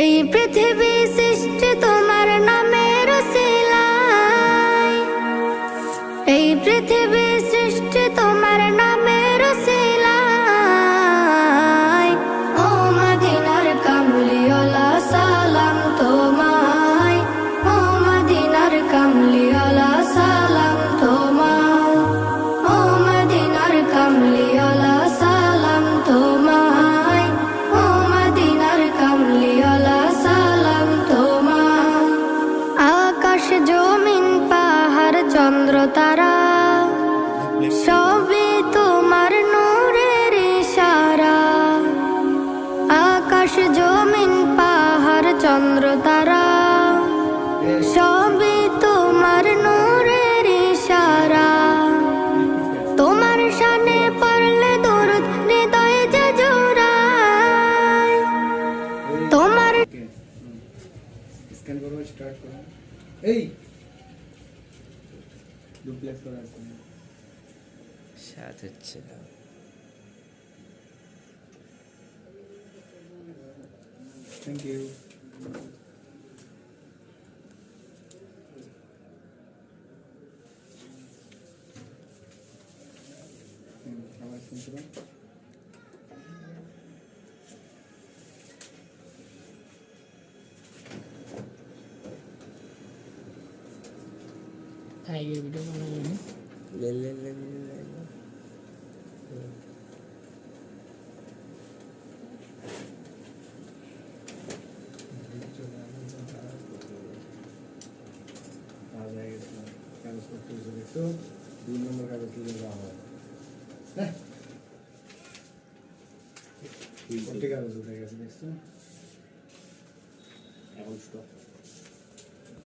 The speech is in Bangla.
এই পৃথিবী সৃষ্টি তোমার নামের উসিলায়, এই পৃথিবী সৃষ্টি তোমার নামের উসিলায়। ও মদিনার কামলিওয়ালা সালাম তোমায়, ও মদিনার কামলিওয়ালা সালাম তোমায়, ও মদিনার কামলিওয়ালা সালাম তোমায়, ও মদিনার কামলিওয়ালা সালাম তোমায়। আকাশ জমিন পাহাড় চন্দ্র তারা সবই তোমার নূরের ইশারা। আকাশ জমিন পাহাড় চন্দ্র তারা সবই তোমার নূরের ইশারা। তোমার শানে পড়লে দরুদ হৃদয় যে জোড়ায়। তোমার স্ক্যান করো, স্টার্ট করো। এই ডুপ্লেক্স করা আছে, সাথ হচ্ছে না। Thank you. আবার শুনতে পান? টাইগার ভিডিও বানাবো না। লে লে লে লে লে। কাগজপত্র দেখছো, 2 নম্বর কাগজ তুলে দেওয়া হয়। হ্যাঁ, কোনটি কাগজ উঠে গেছে দেখছো? এখন স্টপ।